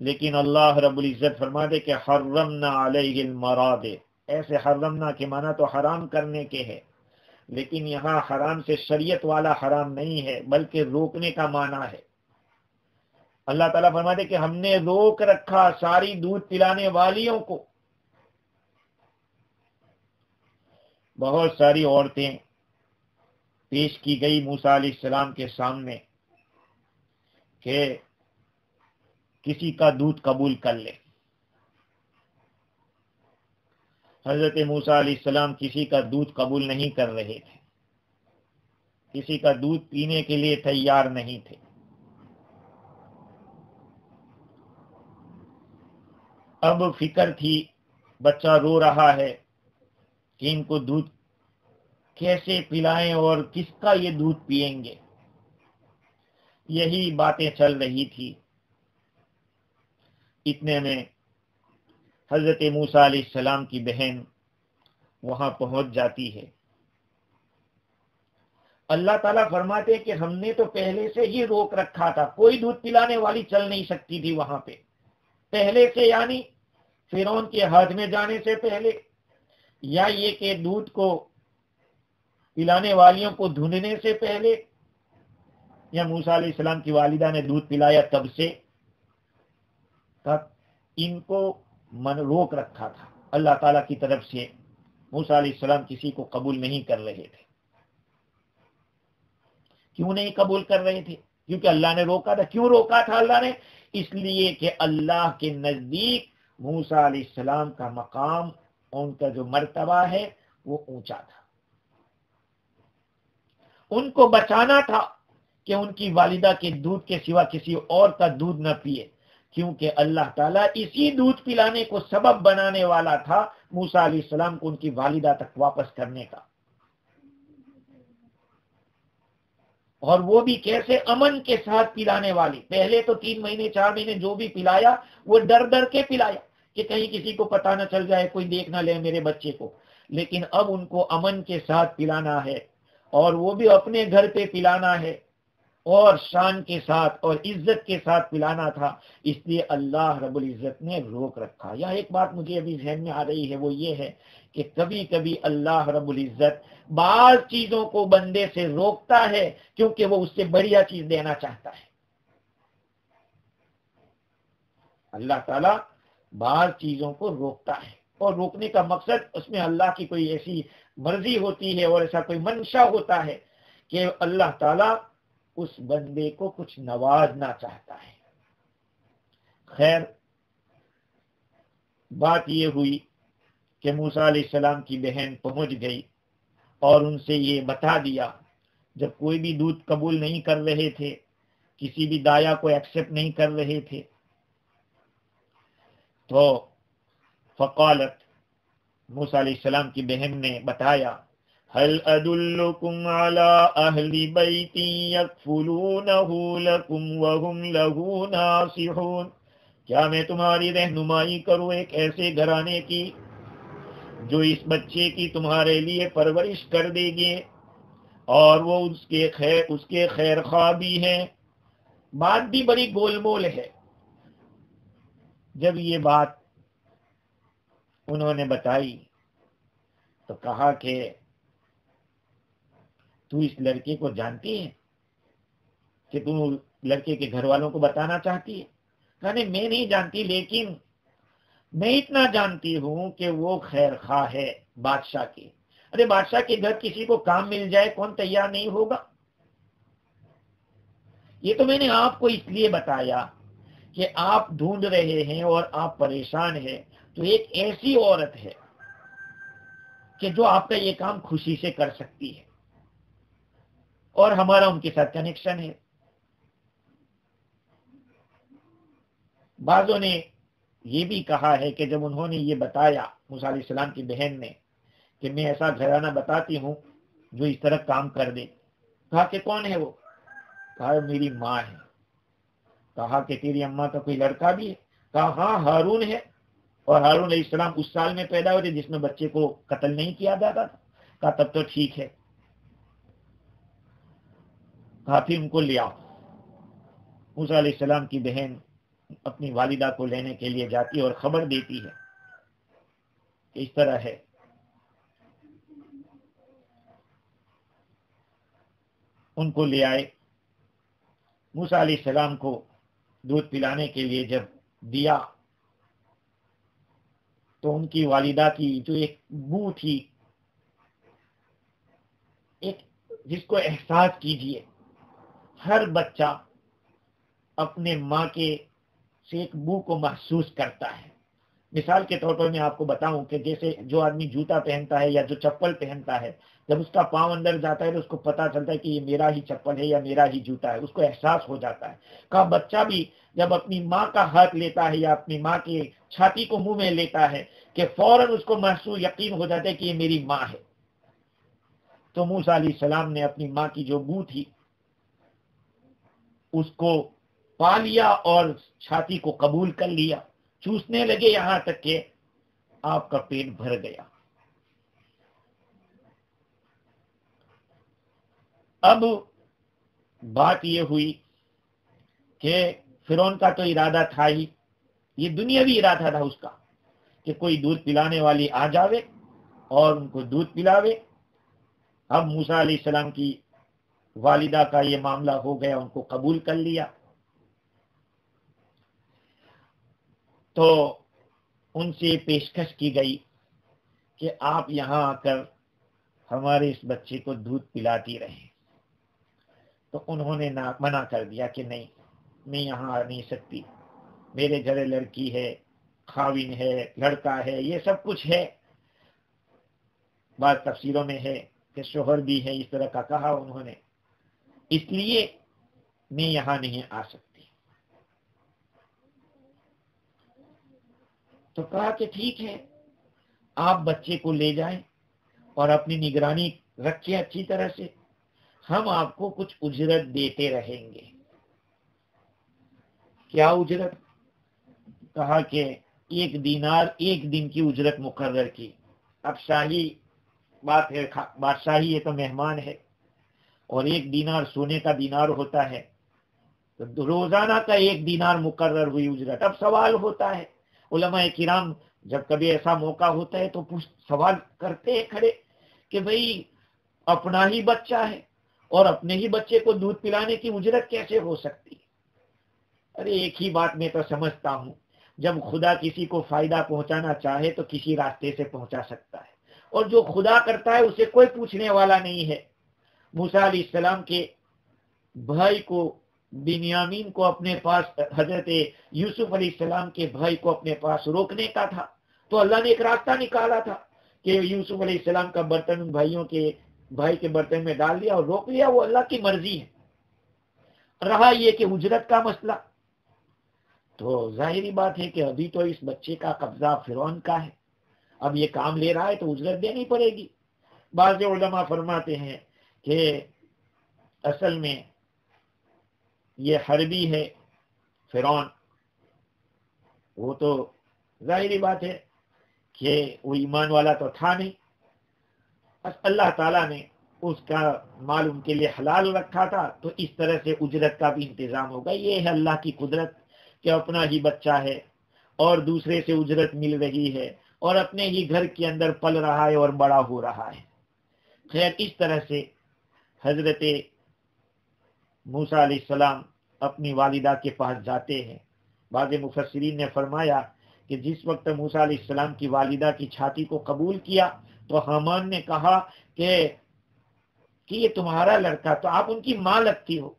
لیکن اللہ رب العزت فرما دے کہ حرمنا علیہ المراضع۔ ایسے حرمنا کے معنی تو حرام کرنے کے ہے، لیکن یہاں حرام سے شریعت والا حرام نہیں ہے، بلکہ روکنے کا معنی ہے۔ اللہ تعالیٰ فرما دے کہ ہم نے روک رکھا ساری دودھ پلانے والیوں کو۔ بہت ساری عورتیں پیش کی گئی موسیٰ علیہ السلام کے سامنے کہ کسی کا دودھ قبول کر لے۔ حضرت موسیٰ علیہ السلام کسی کا دودھ قبول نہیں کر رہے تھے، کسی کا دودھ پینے کے لیے تیار نہیں تھے۔ اب فکر تھی، بچہ رو رہا ہے کہ ان کو دودھ کیسے پلائیں اور کس کا یہ دودھ پئیں گے، یہی باتیں چل رہی تھی۔ اتنے میں حضرت موسیٰ علیہ السلام کی بہن وہاں پہنچ جاتی ہے۔ اللہ تعالیٰ فرماتے ہیں کہ ہم نے تو پہلے سے ہی روک رکھا تھا، کوئی دودھ پلانے والی چل نہیں سکتی تھی وہاں پہ پہلے سے، یعنی فرعون کے ہاتھ میں جانے سے پہلے، یا یہ کہ دودھ کو پلانے والیوں کو ڈھونڈنے سے پہلے، یا موسیٰ علیہ السلام کی والدہ نے دودھ پلایا تب سے، تب ان کو روک رکھا تھا اللہ تعالیٰ کی طرف سے۔ موسیٰ علیہ السلام کسی کو قبول نہیں کر رہے تھے۔ کیوں نہیں قبول کر رہے تھے؟ کیونکہ اللہ نے روکا تھا۔ کیوں روکا تھا اللہ نے؟ اس لیے کہ اللہ کے نزدیک موسیٰ علیہ السلام کا مقام، ان کا جو مرتبہ ہے وہ اونچا تھا۔ ان کو بچانا تھا کہ ان کی والدہ کے دودھ کے سوا کسی اور کا دودھ نہ پیے، کیونکہ اللہ تعالیٰ اسی دودھ پلانے کو سبب بنانے والا تھا موسیٰ علیہ السلام کو ان کی والدہ تک واپس کرنے کا۔ اور وہ بھی کیسے؟ امن کے ساتھ پلانے والی۔ پہلے تو 3 مہینے 4 مہینے جو بھی پلایا وہ ڈر ڈر کے پلایا کہ کہیں کسی کو پتہ نہ چل جائے، کوئی دیکھ نہ لے میرے بچے کو، لیکن اب ان کو امن کے ساتھ پلانا ہے، اور وہ بھی اپنے گھر پہ پلانا ہے، اور شان کے ساتھ اور عزت کے ساتھ پلانا تھا، اس لیے اللہ رب العزت نے روک رکھا۔ یہاں ایک بات مجھے ابھی ذہن میں آ رہی ہے، وہ یہ ہے کہ کبھی کبھی اللہ رب العزت بعض چیزوں کو بندے سے روکتا ہے کیونکہ وہ اس سے بڑھیا چیز دینا چاہتا ہے۔ اللہ تعالیٰ بعض چیزوں کو روکتا ہے، اور روکنے کا مقصد اس میں اللہ کی کوئی ایسی مرضی ہوتی ہے اور ایسا کوئی منشا ہوتا ہے کہ اللہ تعالیٰ اس بندے کو کچھ نوازنا چاہتا ہے۔ خیر، بات یہ ہوئی کہ موسیٰ علیہ السلام کی بہن پہنچ گئی اور ان سے یہ بتا دیا، جب کوئی بھی دودھ قبول نہیں کر رہے تھے، کسی بھی دایا کو ایکسپٹ نہیں کر رہے تھے، تو فقالت، موسیٰ علیہ السلام کی بہن نے بتایا، هل ادلکم علی اہل بیت یکفلونہ لکم وہم لہ ناصحون، کیا میں تمہاری رہنمائی کروں ایک ایسے گھرانے کی جو اس بچے کی تمہارے لیے پرورش کر دے گے اور وہ اس کے خیر خواہ بھی ہیں۔ بات بھی بڑی گول مول ہے۔ جب یہ بات انہوں نے بتائی تو کہا کہ تو اس لڑکے کو جانتی ہے کہ تم لڑکے کے گھر والوں کو بتانا چاہتی ہے؟ کہا نہیں، میں نہیں جانتی، لیکن میں اتنا جانتی ہوں کہ وہ خیر خواہ ہے بادشاہ کی۔ ارے بادشاہ کے گھر کسی کو کام مل جائے کون تیار نہیں ہوگا؟ یہ تو میں نے آپ کو اس لیے بتایا کہ آپ ڈھونڈ رہے ہیں اور آپ پریشان ہیں، تو ایک ایسی عورت ہے کہ جو آپ کا یہ کام خوشی سے کر سکتی ہے، اور ہمارا ان کے ساتھ کنیکشن ہے۔ بعضوں نے یہ بھی کہا ہے کہ جب انہوں نے یہ بتایا موسیٰ علیہ السلام کی بہن نے کہ میں ایسا گھرانہ بتاتی ہوں جو اس طرح کام کر دے، کہا کہ کون ہے وہ؟ کہا میری ماں ہے۔ کہا کہ تیری اماں کا کوئی لڑکا بھی ہے؟ کہا ہاں، ہارون ہے، اور ہارون علیہ السلام اس سال میں پیدا ہوئے جس میں بچے کو قتل نہیں کیا جاتا تھا۔ کہا تب تو ٹھیک ہے۔ کہا پھر ان کو لے آؤ۔ موسیٰ علیہ السلام کی بہن اپنی والدہ کو لینے کے لیے جاتی ہے اور خبر دیتی ہے کہ اس طرح ہے۔ ان کو لے آئے، موسیٰ علیہ السلام کو دودھ پلانے کے لیے جب دیا تو ان کی والدہ کی جو ایک بو تھی، ایک جس کو احساس کیجئے، ہر بچہ اپنے ماں کے سے ایک بو کو محسوس کرتا ہے۔ مثال کے طور پر میں آپ کو بتاؤں کہ جیسے جو آدمی جوتا پہنتا ہے یا جو چپل پہنتا ہے، جب اس کا پاؤں اندر جاتا ہے تو اس کو پتا چلتا ہے کہ یہ میرا ہی چپل ہے یا میرا ہی جوتا ہے، اس کو احساس ہو جاتا ہے۔ کہا بچہ بھی جب اپنی ماں کا ہاتھ لیتا ہے یا اپنی ماں کی چھاتی کو منہ میں لیتا ہے کہ فوراً اس کو محسوس یقین ہو جاتا ہے کہ یہ میری ماں ہے۔ تو موسیٰ علیہ السلام نے اپنی ماں کی جو بو تھی اس کو پا لیا اور چھاتی کو قبول کر لیا، چوسنے لگے یہاں تک کہ آپ کا پیٹ بھر گیا۔ اب بات یہ ہوئی کہ فرعون کا تو ارادہ تھا ہی، یہ دنیاوی ارادہ تھا اس کا کہ کوئی دودھ پلانے والی آ جاوے اور ان کو دودھ پلاوے۔ اب موسیٰ علیہ السلام کی والدہ کا یہ معاملہ ہو گیا، ان کو قبول کر لیا، تو ان سے پیشکش کی گئی کہ آپ یہاں آ کر ہمارے اس بچے کو دودھ پلاتی رہیں۔ تو انہوں نے منع کر دیا کہ نہیں، میں یہاں آ نہیں سکتی، میرے گھر لڑکی ہے، خاوند ہے، لڑکا ہے، یہ سب کچھ ہے۔ بعض تفسیروں میں ہے کہ شوہر بھی ہے، اس طرح کا کہا انہوں نے، اس لیے میں یہاں نہیں آ سکتی۔ تو کہا کہ ٹھیک ہے، آپ بچے کو لے جائیں اور اپنی نگرانی رکھیں اچھی طرح سے، ہم آپ کو کچھ اجرت دیتے رہیں گے۔ کیا اجرت؟ کہا کہ 1 دینار 1 دن کی اجرت مقرر کی۔ اب شاہی بات ہے، بادشاہی یہ تو مہمان ہے، اور 1 دینار سونے کا دینار ہوتا ہے، تو روزانہ کا 1 دینار مقرر ہوئی اجرت۔ اب سوال ہوتا ہے، علماء کرام جب کبھی ایسا موقع ہوتا ہے تو سوال کرتے ہیں کھڑے کہ بھئی اپنا ہی بچہ ہے اور اپنے ہی بچے کو دودھ پلانے کی اجرت کیسے ہو سکتی ہے؟ ارے ایک ہی بات میں تو سمجھتا ہوں، جب خدا کسی کو فائدہ پہنچانا چاہے تو کسی راستے سے پہنچا سکتا ہے، اور جو خدا کرتا ہے اسے کوئی پوچھنے والا نہیں ہے۔ موسیٰ علیہ السلام کے بھائی کو، بنیامین کو اپنے پاس، حضرت یوسف علیہ السلام کے بھائی کو اپنے پاس روکنے کا تھا، تو اللہ نے ایک راستہ نکالا تھا کہ یوسف علیہ السلام کا برتن ان بھائی کے برتن میں ڈال دیا اور روک لیا۔ وہ اللہ کی مرضی ہے۔ رہا یہ کہ اجرت کا مسئلہ، تو ظاہری بات ہے کہ ابھی تو اس بچے کا قبضہ فرعون کا ہے، اب یہ کام لے رہا ہے تو اجرت دینی پڑے گی۔ بعض علماء فرماتے ہیں کہ اصل میں یہ حربی ہے فرعون، وہ تو ظاہری بات ہے کہ وہ ایمان والا تو تھا نہیں، بس اللہ تعالیٰ نے اس کا مال ان کے لیے حلال رکھا تھا، تو اس طرح سے اجرت کا بھی انتظام ہوگا۔ یہ ہے اللہ کی قدرت کہ اپنا ہی بچہ ہے اور دوسرے سے اجرت مل رہی ہے، اور اپنے ہی گھر کے اندر پل رہا ہے اور بڑا ہو رہا ہے۔ خیر، اس طرح سے حضرت موسیٰ علیہ السلام اپنی والدہ کے پاس جاتے ہیں۔ بعض مفسرین نے فرمایا کہ جس وقت موسیٰ علیہ السلام کی والدہ کی چھاتی کو قبول کیا تو حامان نے کہا کہ یہ تمہارا لڑکا، تو آپ ان کی ماں لگتی ہو۔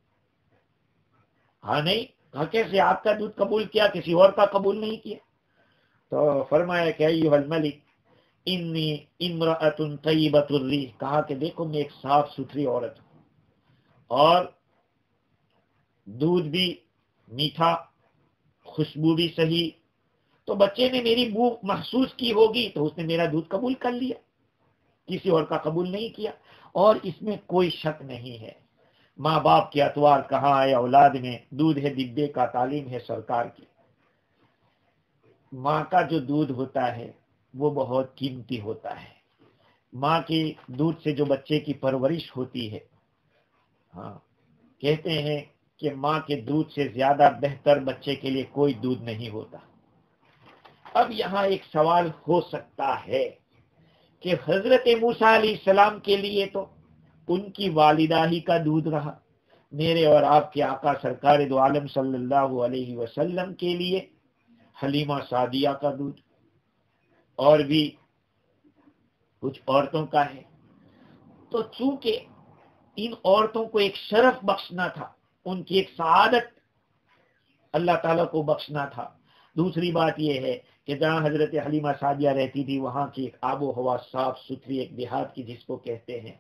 ہاں نہیں، کہا کیسے آپ کا دودھ قبول کیا، کسی اور کا قبول نہیں کیا؟ تو فرمایا کہ ایھا الملک انی امرأۃ طیبۃ الریح، کہا کہ دیکھو میں ایک صاف ستھری عورت ہوں، اور دودھ بھی میٹھا، خوشبو بھی صحیح، تو بچے نے میری بو محسوس کی ہوگی تو اس نے میرا دودھ قبول کر لیا، کسی اور کا قبول نہیں کیا۔ اور اس میں کوئی شک نہیں ہے، ماں باپ کے اطوار کہاں ہے اولاد میں، دودھ ہے ڈبے کا، تعلیم ہے سرکار کی۔ ماں کا جو دودھ ہوتا ہے وہ بہت قیمتی ہوتا ہے۔ ماں کے دودھ سے جو بچے کی پرورش ہوتی ہے، ہاں کہتے ہیں کہ ماں کے دودھ سے زیادہ بہتر بچے کے لیے کوئی دودھ نہیں ہوتا۔ اب یہاں ایک سوال ہو سکتا ہے کہ حضرت موسیٰ علیہ السلام کے لیے تو ان کی والدہ ہی کا دودھ رہا، میرے اور آپ کے آقا سرکار دو عالم صلی اللہ علیہ وسلم کے لیے حلیمہ سعدیہ کا دودھ، اور بھی کچھ عورتوں کا ہے۔ تو چونکہ ان عورتوں کو ایک شرف بخشنا تھا، ان کی ایک سعادت اللہ تعالیٰ کو بخشنا تھا۔ دوسری بات یہ ہے کہ جہاں حضرت حلیمہ سعدیہ رہتی تھی وہاں کی ایک آب و ہوا صاف ستھری، ایک دیہات کی جس کو کہتے ہیں،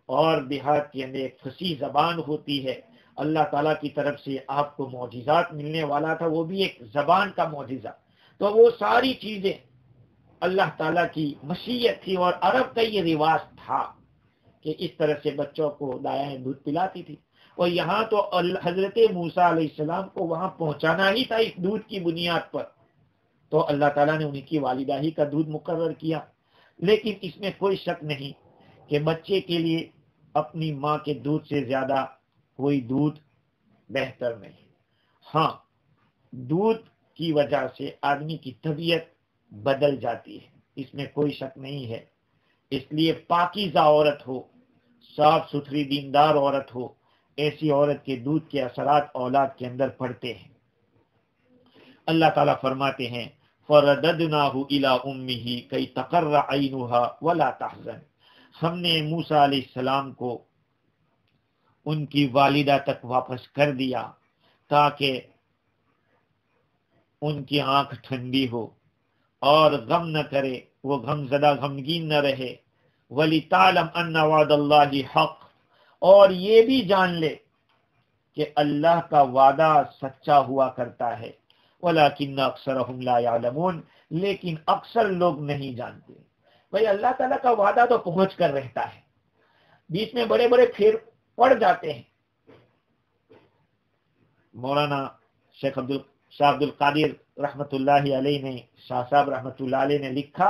اور دیہات کے اندر ایک فصیح زبان ہوتی ہے، اللہ تعالیٰ کی طرف سے آپ کو معجزات ملنے والا تھا، وہ بھی ایک زبان کا معجزہ۔ تو وہ ساری چیزیں اللہ تعالیٰ کی مشیت تھی، اور عرب کا یہ رواج تھا کہ اس طرح سے بچوں کو دائیں دودھ پلاتی تھی۔ اور یہاں تو حضرت موسیٰ علیہ السلام کو وہاں پہنچانا ہی تھا اس دودھ کی بنیاد پر، تو اللہ تعالیٰ نے ان کی والدہ ہی کا دودھ مقرر کیا. لیکن اس میں کوئی شک نہیں کہ بچے کے لیے اپنی ماں کے دودھ سے زیادہ کوئی دودھ بہتر نہیں. ہاں، دودھ کی وجہ سے آدمی کی طبیعت بدل جاتی ہے، اس میں کوئی شک نہیں ہے. اس لیے پاکیزہ عورت ہو، صاف ستھری دیندار عورت ہو، ایسی عورت کے دودھ کے اثرات اولاد کے اندر پڑتے ہیں. اللہ تعالیٰ فرماتے ہیں فَرَدَدْنَاهُ إِلَىٰ أُمِّهِ كَيْ تَقَرَّ عَيْنُهَا وَلَا تَحْزَنَ. ہم نے موسیٰ علیہ السلام کو ان کی والدہ تک واپس کر دیا تاکہ ان کی آنکھ ٹھنڈی ہو اور غم نہ کرے، وہ غم زدہ غمگین نہ رہے. وَلِتَعْلَمْ أَنَّ وَعْدَ اللَّهِ حَقٌّ، اور یہ بھی جان لے کہ اللہ کا وعدہ سچا ہوا کرتا ہے. وَلَكِنَّ أَكْثَرَهُمْ لَا يَعْلَمُونَ، لیکن اکثر لوگ نہیں جانتے. بھئی اللہ تعالیٰ کا وعدہ تو پہنچ کر رہتا ہے، بیچ میں بڑے بڑے پھیر پڑ جاتے ہیں. مولانا شیخ عبد القادر رحمت اللہ علیہ نے، شاہ صاحب رحمت اللہ علیہ نے لکھا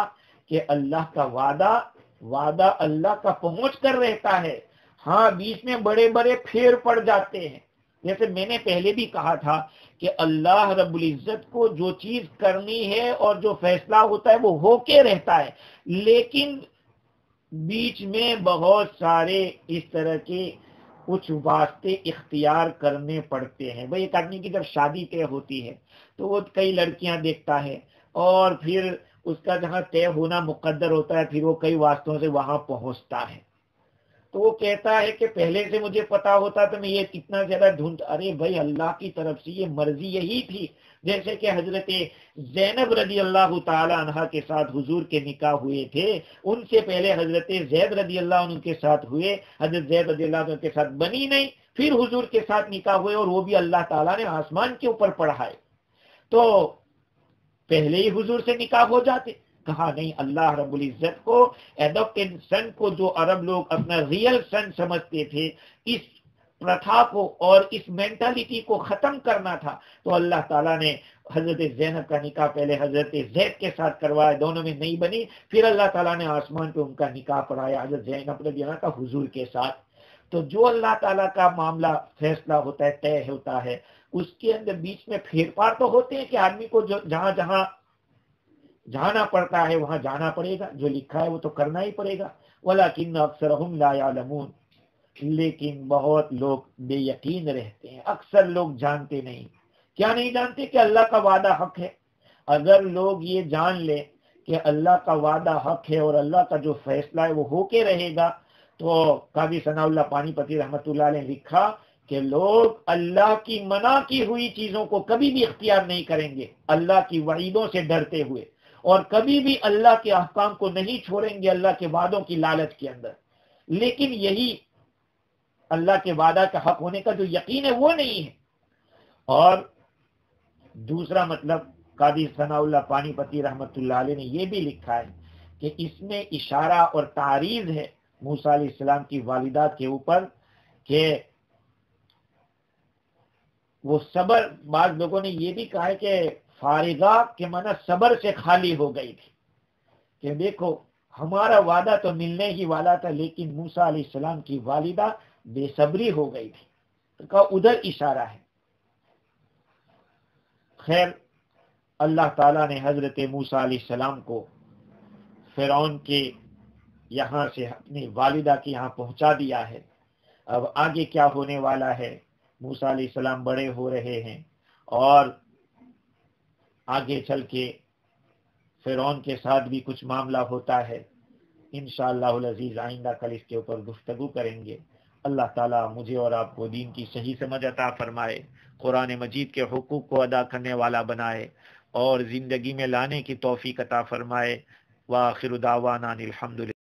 کہ اللہ کا وعدہ اللہ کا پہنچ کر رہتا ہے. ہاں، بیچ میں بڑے بڑے پھیر پڑ جاتے ہیں. جیسے میں نے پہلے بھی کہا تھا کہ اللہ رب العزت کو جو چیز کرنی ہے اور جو فیصلہ ہوتا ہے وہ ہو کے رہتا ہے، لیکن بیچ میں بہت سارے اس طرح کے کچھ واسطے اختیار کرنے پڑتے ہیں. بھئی ایک آدمی کی جب شادی طے ہوتی ہے تو وہ کئی لڑکیاں دیکھتا ہے، اور پھر اس کا جہاں طے ہونا مقدر ہوتا ہے پھر وہ کئی واسطوں سے وہاں پہنچتا ہے. تو وہ کہتا ہے کہ پہلے سے مجھے پتا ہوتا تو میں یہ کتنا زیادہ ڈھونڈ. ارے بھائی، اللہ کی طرف سے یہ مرضی یہی تھی. جیسے کہ حضرت زینب رضی اللہ تعالی عنہ کے ساتھ حضور کے نکاح ہوئے تھے، ان سے پہلے حضرت زید رضی اللہ عنہ کے ساتھ ہوئے، حضرت زید رضی اللہ عنہ کے ساتھ بنی نہیں، پھر حضور کے ساتھ نکاح ہوئے اور وہ بھی اللہ تعالیٰ نے آسمان کے اوپر پڑھائے. تو پہلے ہی حضور سے نکاح ہو جاتے. کہا نہیں، اللہ رب العزت کو ایڈاپٹڈ سن کو جو عرب لوگ اپنا ریئل سن سمجھتے تھے، اس پرتھا کو اور اس مینٹالٹی کو ختم کرنا تھا. تو اللہ تعالیٰ نے حضرت زینب کا نکاح پہلے حضرت زید کے ساتھ کروایا، دونوں میں نہیں بنی، پھر اللہ تعالیٰ نے آسمان پہ ان کا نکاح پڑھایا حضرت زینب رضی اللہ کا حضور کے ساتھ. تو جو اللہ تعالیٰ کا معاملہ فیصلہ ہوتا ہے، طے ہوتا ہے، اس کے اندر بیچ میں پھیر پار تو ہوتے ہیں کہ آدمی کو جہاں جہاں جانا پڑتا ہے وہاں جانا پڑے گا، جو لکھا ہے وہ تو کرنا ہی پڑے گا. وَلَكِنَّ أَكْثَرَهُمْ لَا يَعْلَمُونَ، لیکن بہت لوگ بے یقین رہتے ہیں. اکثر لوگ جانتے نہیں. کیا نہیں جانتے؟ کہ اللہ کا وعدہ حق ہے. اگر لوگ یہ جان لیں کہ اللہ کا وعدہ حق ہے اور اللہ کا جو فیصلہ ہے وہ ہو کے رہے گا، تو قاضی ثناء اللہ پانی پتی رحمت اللہ علیہ نے لکھا کہ لوگ اللہ کی منع کی ہوئی چیزوں کو کبھی بھی اختیار نہیں کریں گے، اللہ کی وعیدوں سے ڈرتے ہوئے، اور کبھی بھی اللہ کے احکام کو نہیں چھوڑیں گے اللہ کے وعدوں کی لالچ کے اندر. لیکن یہی اللہ کے وعدہ کا حق ہونے کا جو یقین ہے وہ نہیں ہے. اور دوسرا مطلب قاضی ثناء اللہ پانی پتی رحمت اللہ علیہ نے یہ بھی لکھا ہے کہ اس میں اشارہ اور تعریض ہے موسیٰ علیہ السلام کی والدہ کے اوپر کہ وہ صبر. بعض لوگوں نے یہ بھی کہا ہے کہ فارغہ کے معنی صبر سے خالی ہو گئی تھی، کہ دیکھو ہمارا وعدہ تو ملنے ہی والا تھا لیکن موسیٰ علیہ السلام کی والدہ بے صبری ہو گئی تھی. تو کہا ادھر اشارہ ہے. خیر، اللہ تعالیٰ نے حضرت موسیٰ علیہ السلام کو فرعون کے یہاں سے اپنی والدہ کے یہاں پہنچا دیا ہے. اب آگے کیا ہونے والا ہے؟ موسیٰ علیہ السلام بڑے ہو رہے ہیں اور آگے چل کے فرعون کے ساتھ بھی کچھ معاملہ ہوتا ہے. انشاءاللہ العزیز آئندہ کل اس کے اوپر گفتگو کریں گے. اللہ تعالیٰ مجھے اور آپ کو دین کی صحیح سمجھ عطا فرمائے، قرآن مجید کے حقوق کو ادا کرنے والا بنائے اور زندگی میں لانے کی توفیق عطا فرمائے. وآخر دعوانا الحمدللہ.